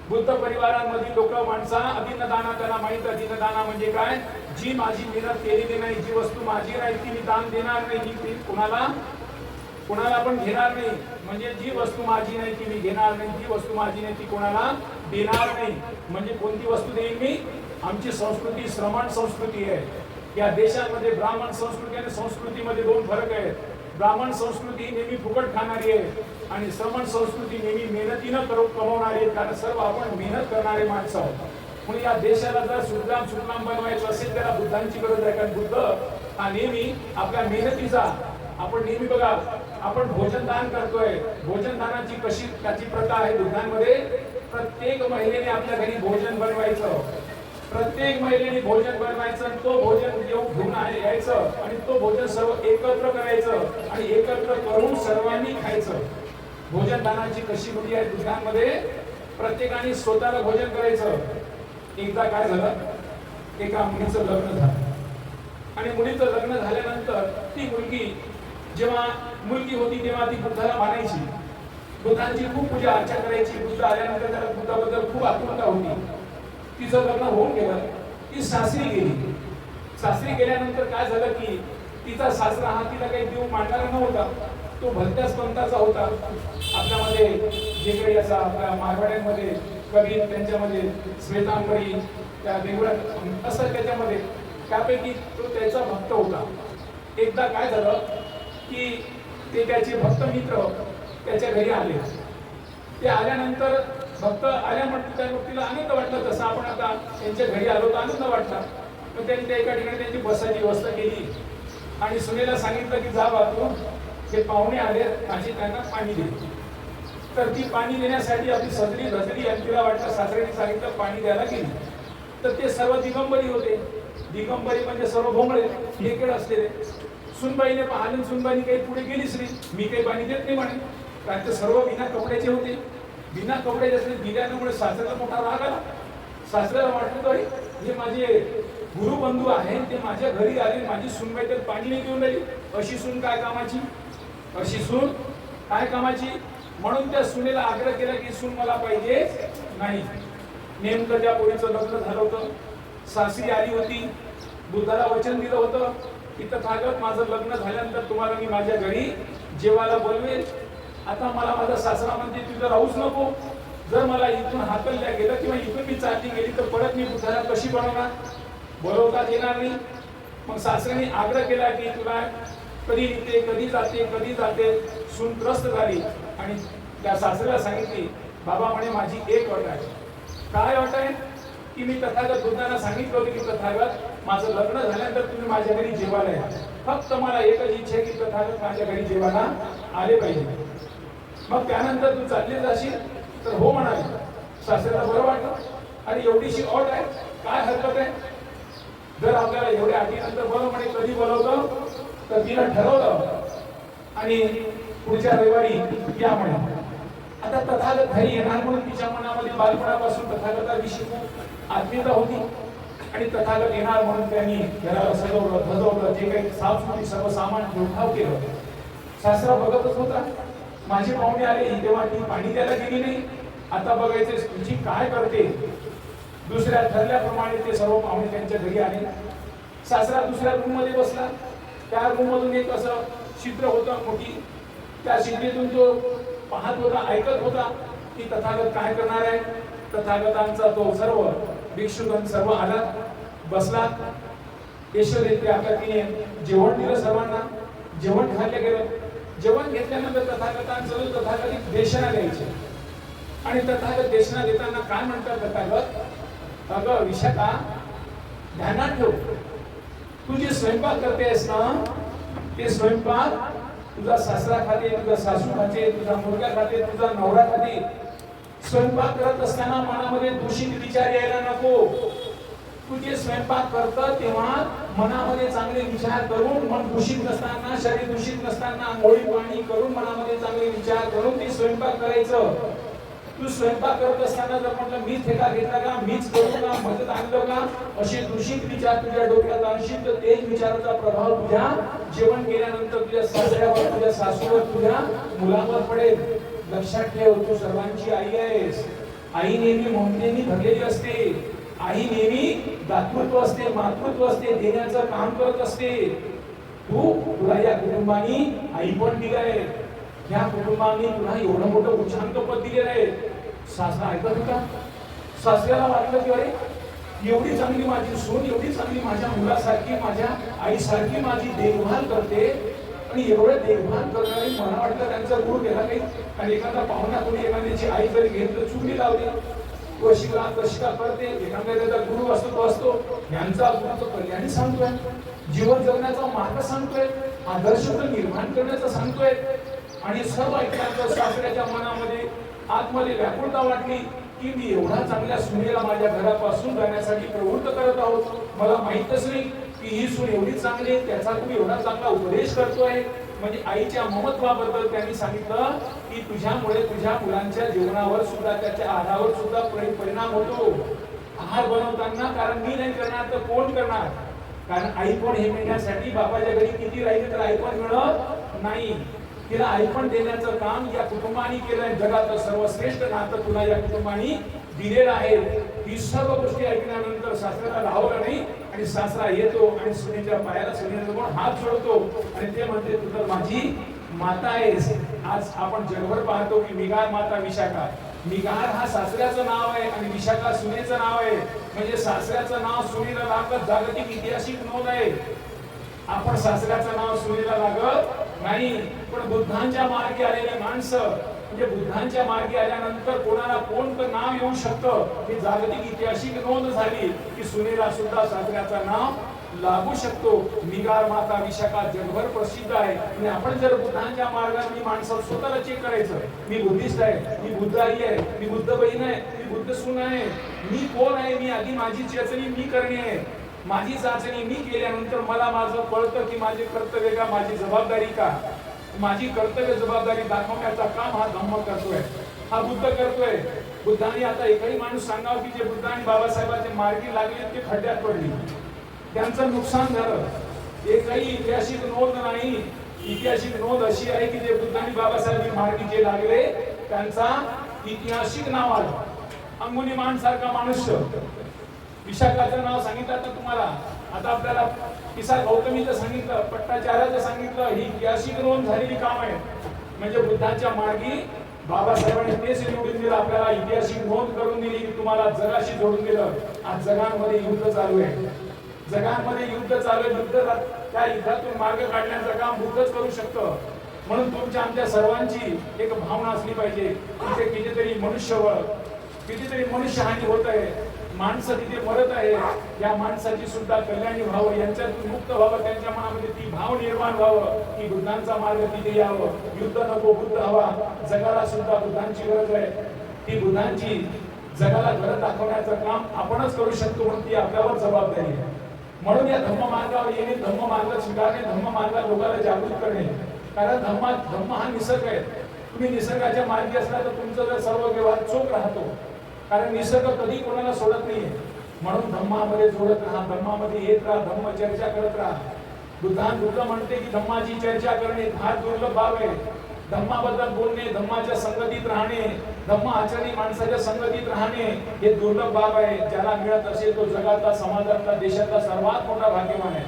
बुद्ध परिवारांमधील लोक माणसा अतिनदाना, त्याला माहित अतिनदाना म्हणजे काय? जी माझी मेहनत केलेली नाही, जी वस्तू माझी नाही ती मी दान देणार नाही, ती कोणाला पण घेणार नाही. म्हणजे जी वस्तू माझी नाही ती मी घेणार नाही, जी वस्तू माझी नाही ती कोणाला देणार नाही. म्हणजे कोणती वस्तू देईन मी? आमची संस्कृती श्रमण संस्कृती आहे. या देशामध्ये ब्राह्मण संस्कृती आणि संस्कृतीमध्ये 2 फरक आहेत. ब्राह्मण संस्कृती नेहमी फुकट खाणारी आहे आणि श्रमण संस्कृती नेहमी मेहनतीनं कमवणारी आहे. कारण सर्व आपण मेहनत करणारे माणसं आहोत. म्हणून या देशाला जर सुखलाम बनवायचं असेल त्याला बुद्धांची गरज आहे. कारण बुद्ध हा नेहमी आपल्या मेहनतीचा, आपण नेहमी बघा आपण भोजन दान करतोय. भोजन दानाची कशी त्याची प्रथा आहे बुद्धांमध्ये? प्रत्येक महिलेने आपल्या घरी भोजन बनवायचं, प्रत्येक महिलेने भोजन बनवायचं, तो भोजन घेऊन यायचं आणि तो भोजन सर्व एकत्र करायचं आणि एकत्र करून सर्वांनी खायचं. भोजन दानाची कशी रूढी आहे बुद्धांमध्ये? प्रत्येकाने स्वतःला भोजन करायचं. एकदा काय झालं, एका मुलीचं लग्न झालं आणि मुलीचं लग्न झाल्यानंतर ती मुलगी जेव्हा मुलगी होती तेव्हा ती बुद्धाला मानायची, बुद्धांची खूप पूजा अर्चा करायची. बुद्ध आल्यानंतर त्याला बुद्धाबद्दल खूप आत्मीयता होती. तिचं लग्न होऊन गेलं, ती सासरी गेली. सासरी गेल्यानंतर काय झालं की तिचा सासरा हा तिला काही देव मांडणारा नव्हता, तो भलत्याच पंथाचा होता. आपल्यामध्ये जे काही असा आपल्या मारवाड्यांमध्ये कबीर, त्यांच्यामध्ये श्वेतांबरी, त्या वेगवेगळ्या असं त्याच्यामध्ये त्यापैकी तो त्याचा भक्त होता. एकदा काय झालं की ते त्याचे भक्त मित्र त्याच्या घरी आले. ते आल्यानंतर भक्त आल्यानंतर त्या व्यक्तीला आनंद वाटला, जसं आपण आता त्यांच्या घरी आलो तर आनंद वाटला. तर त्यांनी त्या एका ठिकाणी त्यांची बसायची व्यवस्था केली आणि सुनेला सांगितलं की जा बातू, हे पाहुणे आले माझी त्यांना पाणी दे. तर ती पाणी देण्यासाठी आपली सजरी धजरी आणि तिला वाटलं सासऱ्याने सांगितलं पाणी द्यायला गेली. तर ते सर्व दिगंबरी होते. दिगंबरी म्हणजे सर्व भोंगळे हेकेड असलेले. सुनबाईने पाहिलं, सुनबाईने काही पुढे गेलीच नाही, मी काही पाणी देत नाही म्हणे. कारण ते सर्व बिना कपड्याचे होते. बिना कपड्याचे असले दिल्यामुळे सासऱ्याला मोठा राग आला. सासऱ्याला वाटलं तर हे माझे गुरुबंधू आहेत, ते माझ्या घरी आले, माझी सुनबाई तर पाणी नाही घेऊन राहिली. अशी सून काय कामाची? अशी सून काय कामाची? म्हणून त्या सुनेला आग्रह केला की सून मला पाहिजे नाही. नेमकं त्या पोरीचं लग्न झालं होतं, सासरी आली होती, बुद्धाला वचन दिलं होतं की तथागत माझं लग्न झाल्यानंतर तुम्हाला मी माझ्या घरी जेवायला बोलवेल. आता मला माझा सासरा म्हणते तुझं राहूच नको, जर मला इथून हाकलल्या गेलं किंवा इथून मी चालली गेली तर परत मी बुद्धाला कशी बनवणार, बोलवता येणार नाही. मग सासऱ्याने आग्रह केला की तुला कधी येते कधी जाते. सून त्रस्त झाली आणि त्या सासऱ्याला सांगितली, बाबा म्हणे माझी एक अट आहे. काय अट आहे की मी तथागत बुद्धांना सांगितलं होतं की तथागत माझं लग्न झाल्यानंतर तुम्ही माझ्या घरी जेवायला या. फक्त मला एकच इच्छा आहे की तथागत माझ्या घरी जेवायला आले पाहिजे. मग त्यानंतर तू चालले जाशील तर हो म्हणाले. सासऱ्याला बरं वाटलं, अरे एवढीशी अट आहे, काय हरकत आहे. जर आपल्याला एवढ्या अटीनंतर बरं म्हणे कधी बोलवलं तर तिला ठरवलं आणि पुढच्या रविवारी या म्हणे. आता तथागत घरी येणार म्हणून तिच्या मनामध्ये बालपणापासून तथागताविषयी खूप आत्मीयता होती आणि तथागत येणार म्हणून त्यांनी घराला सजवलं धजवलं, जे काही साफसुथरी सर्व सामान ठेवठाव केलं. सासरा बघतच होता, माझे पाहुणे आले तेव्हा ती पाणी द्यायला गेली नाही, आता बघायचे तुझी काय करते. दुसऱ्या ठरल्याप्रमाणे ते सर्व पाहुणे त्यांच्या घरी आले. सासरा दुसऱ्या रूम मध्ये बसला. त्या रूम मधून एक असं छिद्र होतं मोठी, त्या छिद्रीतून तो पाहत होता, ऐकत होता की तथागत काय करणार आहे. तथागतांचा तो सर्व भिक्षुगण सर्व आला बसला. यशोदेवी आपल्या तिने जेवण दिलं सर्वांना, जेवण खाल्लं गेलं. जेवण घेतल्यानंतर तथागतांचं तथागतिक देशना द्यायचे आणि तथागत देशना देताना काय म्हणतात तथागत, अगं विशाखा ध्यानात ठेव, तू जे स्वयंपाक करतेस ना ते स्वयंपाक तुझा सासरा खाते, तुझा सासू खाते, तुझा मुलगा खाते, तुझा नवरा खाते. स्वयंपाक करत असताना मनामध्ये दूषित विचार यायला नको. तू जे स्वयंपाक करतं तेव्हा मनामध्ये चांगले विचार करून, मन दूषित नसताना, शरीर दूषित नसताना आंघोळी पाणी करून मनामध्ये चांगले विचार करून ते स्वयंपाक करायचं. तू स्वयंपाक करत असताना जर म्हटलं मीच ठेका घेतला का, मीच करू का, मदत आणलं का, असे दूषित विचार तुझ्या डोक्यात आणशील तर तेच विचाराचा प्रभाव तुझ्या जेवण केल्यानंतर तुझ्या सासऱ्यावर, तुझ्या सासूवर, तुझ्या मुलांवर पडेल. लक्षात ठेव, तू सर्वांची आई आहेस. आई नेहमी ममतेने भरलेली असते. आई नेहमी दातृत्व असते, मातृत्व असते, देण्याचं काम करत असते. तुला या कुटुंबाने आई पण दिलंय, या कुटुंबाने तुला एवढं मोठं उच्चांक पद दिलेलं आहे. सासरा ऐकत होता. सासऱ्याला वाटलं की अरे एवढी चांगली माझी सून, एवढी चांगली माझ्या मुलासारखी, माझ्या आईसारखी माझी देखभाल करते आणि एवढं देखभाल करणारी, मला वाटलं त्यांचा गुण गेला काही. आणि एखादा पाहुणा कोणी एखाद्याची आई जरी घेतलं चुकी लावली, कशी का करते, एखाद्याचा गुरु असतो तो असतो, यांचा गुरुचं कल्याणी सांगतोय, जीवन जगण्याचा मार्ग सांगतोय, आदर्श निर्माण करण्याचा सांगतोय. आणि सर्व ऐकल्यानंतर सासऱ्याच्या मनामध्ये आतमध्ये व्याकुळता वाटली की मी एवढा चांगल्या सुनेला माझ्या घरापासून जाण्यासाठी प्रवृत्त करत आहोत. मला माहीतच नाही की ही सून एवढी चांगली आहे, त्याचा तुम्ही एवढा चांगला उपदेश करतोय. म्हणजे आईच्या ममत्वाबद्दल त्यांनी सांगितलं की तुझ्यामुळे तुझ्या मुलांच्या जीवनावर सुद्धा, त्याच्या आहारावर सुद्धा परिणाम होतो. आहार बनवताना कारण मी नाही करणार तर कोण करणार. कारण आई पण हे मिळण्यासाठी बापाच्या घरी किती राहिले तर आई पण मिळत नाही. तिला आईपण देण्याचं काम या कुटुंबाने केलंय. जगातलं सर्वश्रेष्ठ नातं तुला या कुटुंबाने दिलेलं आहे. ही सर्व गोष्टी ऐकल्यानंतर सासऱ्याला राहवलं नाही आणि सासरा येतो आणि सुनेच्या पायाला सुनेचा हात जोडतो आणि ते म्हणते तू तर माझी माता आहेस. आज आपण जगभर पाहतो की मिगार माता विशाखा. मिगार हा सासऱ्याचं नाव आहे आणि विशाखा सुनेचं नाव आहे. म्हणजे सासऱ्याचं नाव सुनेला लागत जागतिक ऐतिहासिक नोंद आहे. आपण सासऱ्याचं नाव सुनेला लागत नाही. पण बुद्धांच्या मार्गी आलेले माणसं, म्हणजे बुद्धांच्या मार्गी आल्यानंतर कोणाला कोणतं नाव येऊ शकतं ही जागतिक ऐतिहासिक नोंद झाली की सुनेला सुद्धा सासऱ्याचं नाव लागू शकतो. मिगार माता विशाखा जगभर प्रसिद्ध आहे. आणि आपण जर बुद्धांच्या मार्गाने माणसाला स्वतःला चेक करायचं, मी बुद्धिस्ट आहे, मी बुद्ध आई आहे, मी बुद्ध बहीण आहे, मी बुद्ध सून आहे, मी कोण आहे, मी आधी माझी चाचणी मी करणे आहे. माझी चाचणी मी केल्यानंतर मला माझं कळतं की माझे कर्तव्य का, माझी जबाबदारी का. माझी कर्तव्य जबाबदारी दाखवण्याचा काम हा धम्म करतोय, हा बुद्ध करतोय. बुद्धाने आता एकही माणूस सांगावं की जे बुद्ध आणि बाबासाहेबांचे मार्गी लागले ते खड्ड्यात पडले, त्यांचं नुकसान झालं. एकही ऐतिहासिक नोंद नाही ऐतिहासिक नोंद अशी आहे की जे बुद्धांनी बाबासाहेब मार्गी जे लागले त्यांचा ऐतिहासिक नाव आलं. अंगुलीमान सारखा माणूस, विशाखाचं नाव सांगितलं तर तुम्हाला, आता आपल्याला किसा गौतमीचं सांगितलं, पट्टाचार्याचं सांगितलं, ही ऐतिहासिक नोंद झालेली काम आहे. म्हणजे बुद्धांच्या मार्गी बाबासाहेबांनी तेच निवडून दिलं, आपल्याला ऐतिहासिक नोंद करून दिली की तुम्हाला जगाशी जोडून दिलं. आज जगांमध्ये युद्ध चालू आहे, जगांमध्ये युद्ध चालू आहे. युद्ध, त्या युद्धातून मार्ग काढण्याचं काम बुद्धच करू शकतं. म्हणून तुमच्या आमच्या सर्वांची एक भावना असली पाहिजे, तिथे कितीतरी मनुष्यबळ, कितीतरी मनुष्यहानी होत आहे, माणसं तिथे मरत आहे, या माणसाची सुद्धा कल्याणी व्हावं, यांच्यातून मुक्त व्हावं, त्यांच्या मनामध्ये ती भाव निर्माण व्हावं की बुद्धांचा मार्ग तिथे यावं. युद्ध नको, बुद्ध हवा. जगाला सुद्धा बुद्धांची गरज आहे. ती बुद्धांची जगाला गरज दाखवण्याचं काम आपणच करू शकतो, म्हणून ती आपल्यावर जबाबदारी आहे. म्हणून या धम्म मार्गावर येणे, धम्म मार्ग स्वीकारणे, धम्म मार्गात लोकांना जागृत करणे. कारण धम्म हा निसर्ग आहे. तुम्ही निसर्गाच्या मार्गी असला तर तुमचं जर सर्व व्यवहार चोख राहतो, कारण निसर्ग कधी कोणाला सोडत नाहीये. म्हणून धम्मामध्ये जोडत राहा, धम्मामध्ये येत राहा, धम्म चर्चा करत राहा. बुद्ध म्हणते की धम्माची चर्चा करणे हा दुर्लभ बाब आहे. धम्माबद्दल बोलणे, धम्माच्या संगतीत राहणे, धम्म आचरणी माणसाच्या संगतीत राहणे हे दुर्लभ बाब आहे. ज्याला मिळत असेल तो जगातला, समाजातला, देशातला सर्वात मोठा भाग्यवान आहे.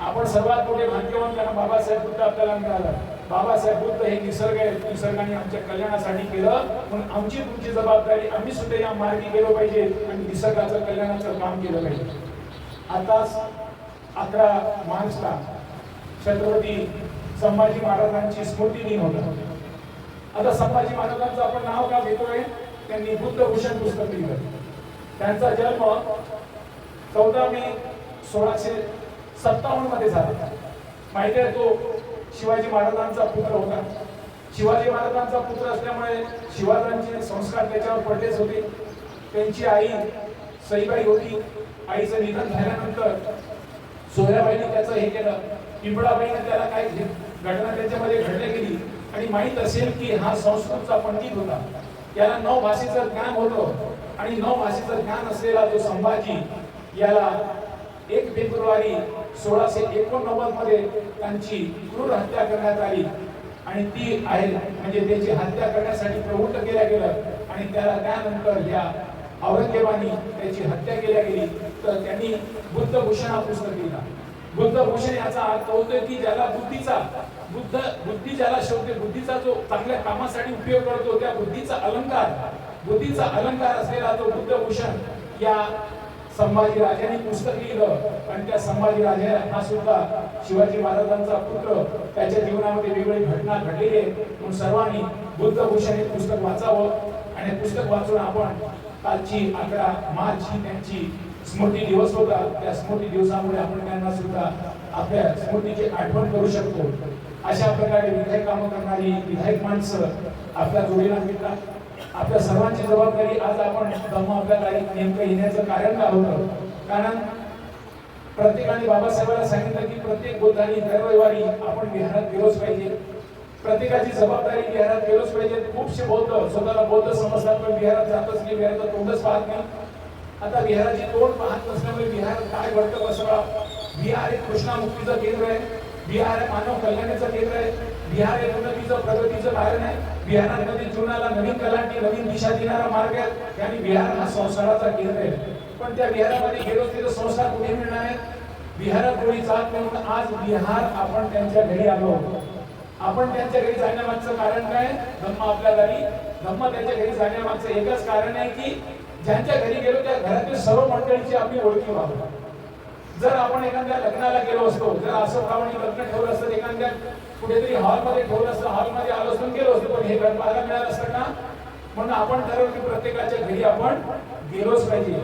आपण सर्वात मोठे भाग्यवान कारण बाबासाहेब बुद्ध आपल्याला मिळाला. बाबासाहेब बुद्ध हे निसर्ग आहे, निसर्गाने आमच्या कल्याणासाठी केलं, म्हणून आमची तुमची जबाबदारी, आम्ही सुद्धा या मार्गी गेलो पाहिजे आणि निसर्गाचं कल्याणाचं काम केलं पाहिजे. आताच 11 मार्चला छत्रपती संभाजी महाराजांची स्मृती दिन होता. आता संभाजी महाराजांचं आपण नाव का घेतोय? त्यांनी बुद्धभूषण पुस्तक लिहिलं. त्यांचा जन्म 14 मे 1657 मध्ये झाला. माहिती आहे, तो शिवाजी महाराजांचा पुत्र होता. शिवाजी महाराजांचा पुत्र असल्यामुळे शिवाजींचे संस्कार त्याच्यावर पडलेच होते. त्यांची आई सईबाई होती. आईचं निधन झाल्यानंतर सोहराबाईंनी त्याचं हे केलं. पिंपळाबाईने त्याला काय घटना त्याच्यामध्ये घडल्या गेली आणि माहित असेल की हा संस्कृतचा पंडित होता, त्याला 9 भाषेचं ज्ञान होतं आणि 9 भाषेचं ज्ञान असलेला जो संभाजी, याला 1 फेब्रुवारी 1689 मध्ये त्यांची क्रूर हत्या करण्यात आली आणि ती आहे म्हणजे त्याची हत्या करण्यासाठी प्रवृत्त केल्या गेलं आणि त्याला त्यानंतर या औरंगजेबाने त्याची हत्या केल्या गेली. तर त्यांनी बुद्धभूषण हा पुस्तक लिहिला. बुद्धभूषण याचा अर्थ होतो की ज्याला बुद्धी ज्याला शोधते, बुद्धीचा जो चांगल्या कामासाठी उपयोग करतो, त्या बुद्धीचा अलंकार असलेला जो बुद्धभूषण या संभाजी राजांनी पुस्तक लिहिलं आणि त्या संभाजी राजा हा सुद्धा शिवाजी महाराजांचा पुत्र. त्याच्या जीवनामध्ये वेगवेगळी घटना घडलेली आहे, म्हणून सर्वांनी बुद्धभूषण हे पुस्तक वाचावं आणि पुस्तक वाचून आपण कालची 11 मार्च ही त्यांची स्मृती दिवस होता, त्या स्मृती दिवसामुळे आपण त्यांना सुद्धा आपल्या स्मृतीची आठवण करू शकतो. अशा प्रकारे विधायक कामं करणारी विधायक माणसं आपल्या जोडीला मिळतात. आपल्या सर्वांची जबाबदारी. आज आपण धम्म आपल्याला नेमकं येण्याचं कारण काय होतं? कारण प्रत्येकाने बाबासाहेबांना सांगितलं की प्रत्येक बुद्धानी दर रविवारी आपण विहारात गेलोच पाहिजे. प्रत्येकाची जबाबदारी विहारात गेलोच पाहिजे. खूपशे बौद्ध स्वतःला बौद्ध समजतात पण विहारात जातच नाही, विहाराचं तोंडच पाहत नाही. आता विहाराची तोंड पाहत नसल्यामुळे विहार काय घडतं बसवा. विहार हे कृष्णामुक्तीचं केंद्र आहे, विहार हे मानव कल्याणाचं केंद्र आहे, विहार हे उन्नतीचं प्रगतीचं कारण आहे. विहारामध्ये जीवनाला नवीन कलांटी, नवीन दिशा देणारा मार्ग आहे आणि विहार हा संसाराचा केंद्र आहे. पण त्या विहारामध्ये गेलो तिथं संस्कार कुठे मिळणार आहे? विहारात कोणी जात नाही. म्हणून आज विहार आपण त्यांच्या घरी आलो. आपण त्यांच्या घरी जाण्यामागचं कारण काय? धम्म आपल्या घरी. धम्म त्यांच्या घरी जाण्यामागचं एकच कारण आहे की ज्यांच्या घरी गेलो त्या घरातील सर्व मंडळीची आपली ओळखी व्हावी. जर आपण एखाद्या लग्नाला गेलो असतो, जर असं प्रमाणे लग्न ठेवलं असतं, एखाद्या कुठेतरी हॉलमध्ये ठेवलं असतं, हॉलमध्ये आलो असतो गेलो असतो, पण हे घर पाहायला मिळालं असतं का? म्हणून आपण ठरवलं की प्रत्येकाच्या घरी आपण गेलोच पाहिजे.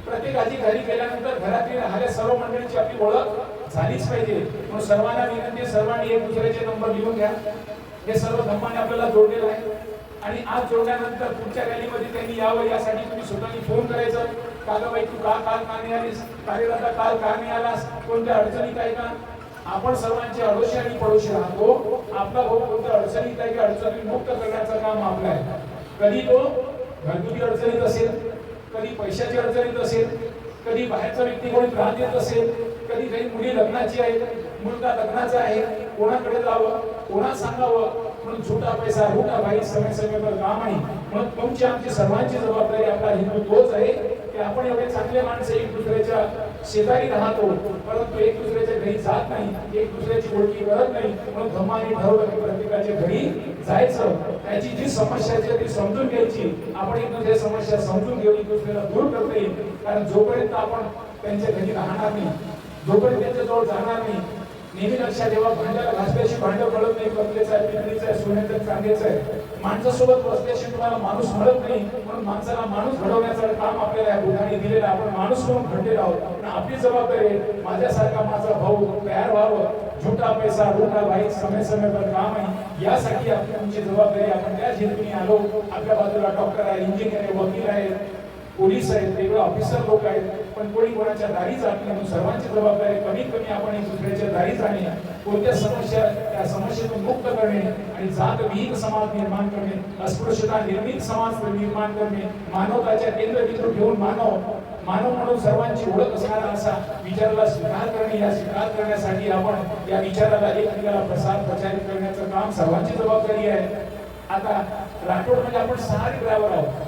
प्रत्येकाची घरी गेल्यानंतर घरातील राहिलेल्या सर्व मंडळीची आपली ओळख झालीच पाहिजे. म्हणून सर्वांना विनंती, सर्वांनी एक दुसऱ्याचे नंबर लिहून घ्या. हे सर्व धम्माने आपल्याला जोडलेलं आहे आणि आज जोडल्यानंतर पुढच्या रॅलीमध्ये त्यांनी यावं यासाठी तुम्ही स्वतःनी फोन करायचं. कागबाई तू काल नाही आलीस, कार्यकर्ता काल का नाही आलास, कोणत्या अडचणीत आहे का? आपण सर्वांची अडोशी आणि पडोशी राहतो. आपला भाऊ कोणत्या अडचणीत आहे की अडचणी मुक्त करण्याचं काम आपलं आहे. कधी तो घरगुती अडचणीत असेल, कधी पैशाची अडचणीत असेल, कधी बाहेरचा व्यक्ती कोणी त्रास देत असेल, कधी काही मुली लग्नाची आहे, मुलगा लग्नाचा आहे, कोणाकडे जावं, कोणा सांगावं म्हणून झुटा पैसा रूटा भाई समय समय पर काम आहे. म्हणून तुमची आमची सर्वांची जबाबदारी, आपला हेतू तोच आहे की आपण एवढे चांगले माणसं एक दुसऱ्याच्या शेजारी राहतो, परंतु एक दुसऱ्याच्या घरी जात नाही, एक दुसऱ्याची ओळखी करत नाही. म्हणून धम्माने ठरवलं की प्रत्येकाच्या घरी जायचं, त्याची जी समस्या आहे ती समजून घ्यायची. आपण एक दुसऱ्या समस्या समजून घेऊन एक दुसऱ्याला दूर करता येईल. कारण जोपर्यंत आपण त्यांच्या घरी राहणार नाही, जोपर्यंत त्यांच्या जवळ जाणार नाही, नेहमी लक्षात ठेवा, भांड्याला घासल्याशी भांडं कळत नाही, पतलेचं आहे, पितळीचं आहे, सोन्याचं, चांदीचं आहे. माणसासोबत बसल्याशी तुम्हाला माणूस मिळत नाही. म्हणून माणसाला माणूस घडवण्याचं काम आपल्याला या बुद्धाने दिलेलं. आपण माणूस म्हणून घडलेलो आहोत. पण आपली जबाबदारी आहे, माझ्यासारखा माझा भाऊ तयार व्हावं. झुटा पैसा रूटा भाई समय समय पर काम आहे, यासाठी आपली तुमची जबाबदारी. आपण त्याच हेतूने आलो. आपल्या बाजूला डॉक्टर आहे, इंजिनियर आहे, वकील आहे, पोलीस आहेत, वेगळे ऑफिसर लोक आहेत, पण कोणी कोणाच्या दारी जात नाही. सर्वांची जबाबदारी कमीत कमी आपण एक दुसऱ्याच्या दारी जाणे, कोणत्या समस्या त्या समस्येतून मुक्त करणे आणि जातविहीन समाज निर्माण करणे, अस्पृश्यता निर्मित समाज निर्माण करणे, मानवताच्या केंद्रबिंदू ठेवून मानव म्हणून सर्वांची ओळख असणारा असा विचाराला स्वीकार करणे. या स्वीकार करण्यासाठी आपण या विचाराला एकमेकाला प्रचारित करण्याचं काम सर्वांची जबाबदारी आहे. आता राठोड म्हणजे आपण 6 ड्रायव्हर आहोत.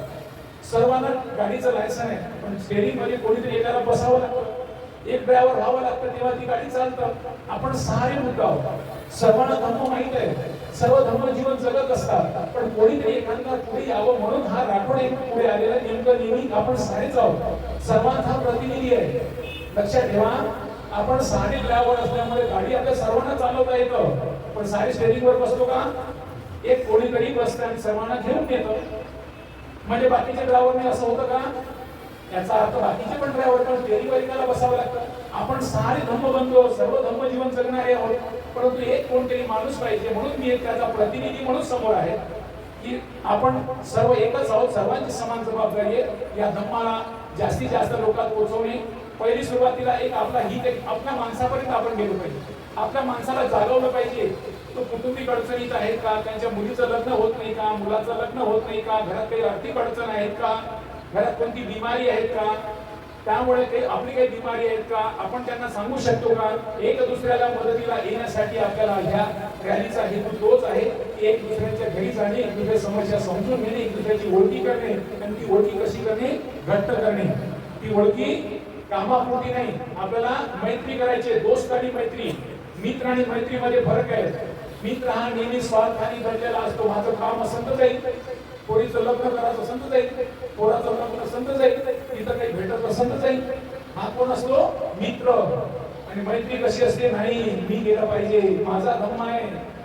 सर्वांना गाडीचं लायसन आहे, पण स्टेरिंग मध्ये कोणीतरी एकाला बसावं लागतं, एक ड्रायव्हर व्हावं लागतं, तेव्हा ती गाडी चालतं. आपण 6 मुद्दा आहोत. सर्वांना धम्म माहित आहे, सर्व धम्म जीवन जगत असतात, पण कोणीतरी एखादा पुढे यावं म्हणून हा राठोड एक पुढे आलेला. नेमकं नेहमी आपण 6 आहोत, सर्वांचा प्रतिनिधी आहे. लक्षात ठेवा, आपण 6 ड्रायव्हर असल्यामुळे गाडी आपल्या सर्वांना चालवता येतं, पण 6 स्टेरिंग वर बसतो का? एक कोणीतरी बसतं आणि सर्वांना घेऊन येतो. म्हणजे बाकीचे ड्रायव्हरने असं होतं का? याचा अर्थ बाकीचे पण ड्रायव्हर पण स्टेरिंगला बसावं लागतं. आपण 6 धम्म बनतो, सर्व धम्म जीवन जगणारे आहोत, परंतु एक कोणतरी माणूस पाहिजे. म्हणून मी एक त्याचा प्रतिनिधी म्हणून समोर आहे की आपण सर्व एकच आहोत, सर्वांची समान जबाबदारी आहे या धम्माला जास्तीत जास्त लोकांत पोहोचवणे. पहिली सुरुवातीला एक आपला हित, एक आपल्या माणसापर्यंत आपण गेलो पाहिजे. आपल्या माणसाला जागवलं पाहिजे. तो कुटुंबिक अडचणीत आहेत का? त्यांच्या मुलीचं लग्न होत नाही का? मुलाचं लग्न होत नाही का? घरात काही आर्थिक अडचण आहेत का? घरात कोणती बिमारी आहेत का? त्यामुळे काही आपली काही बिमारी आहेत का? आपण त्यांना सांगू शकतो का? एक दुसऱ्याला मदतीला येण्यासाठी आपल्याला ह्या रॅलीचा हेतू तोच आहे की एक दुसऱ्याच्या घरी जाणे, एक दुसऱ्या समस्या समजून घेणे, एक दुसऱ्याची ओळखी करणे आणि ती ओळखी कशी करणे? घट्ट करणे. ती ओळखी कामापुरती नाही, आपल्याला मैत्री करायची. दोस्त आणि मैत्री, मित्र आणि मैत्रीमध्ये फरक आहे. मित्र हा नेहमी स्वार्थाने घडलेला असतो. माझं काम असंत जाईल, पोरीचं लग्न करायचं असंत जाईल, पोराचं लग्न असंत जाईल, इथं काही भेटत असंत जाईल. हा कोण असतो? मित्र. आणि मैत्री कशी असते? नाही, मी गेलं पाहिजे, माझा धम्म आहे,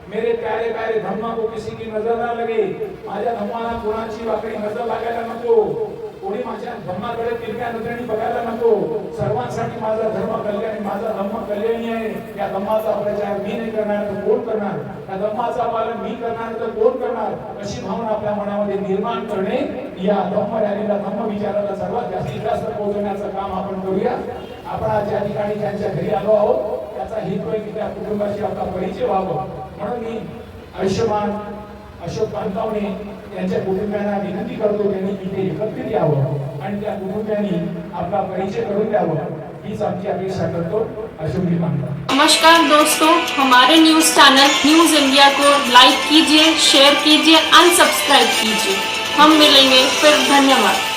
मेरे प्यारे प्यारे धम्मा को किसी की नजर ना लगे. माझ्या धम्माला कोणाची वाकडी नजर लागायला नको, कोणी माझ्या धम्माकडे तिरक्या नजरेने बघायला नको. सर्वांसाठी माझा धर्म कल्याणी, माझा धम्म कल्याणी आहे. या धम्माचा प्रचार मी नाही करणार तर कोण करणार? या धम्माचा पालन मी करणार तर कोण करणार? अशी भावना आपल्या मनामध्ये निर्माण करणे, या धम्म रॅलीला, धम्म विचाराला सर्वात जास्तीत जास्त पोहोचवण्याचं काम आपण करूया. आपण आज या ठिकाणी ज्यांच्या घरी आलो आहोत त्याचा हेतू आहे की त्या कुटुंबाशी आपला परिचय व्हावा. म्हणून मी आयुष्यमान अशोक कांतावणे यांच्या कुटुंबियांना विनंती करतो त्यांनी इथे एकत्रित यावं आणि त्या कुटुंबियांनी आपला परिचय करून द्यावं, हीच आमची अपेक्षा करतो. अशोक कांता. नमस्कार दोस्तों, हमारे न्यूज़ चैनल न्यूज़ इंडिया को लाइक कीजिए, शेयर कीजिए, अनसब्सक्राइब कीजिए. हम मिलेंगे फिर. धन्यवाद.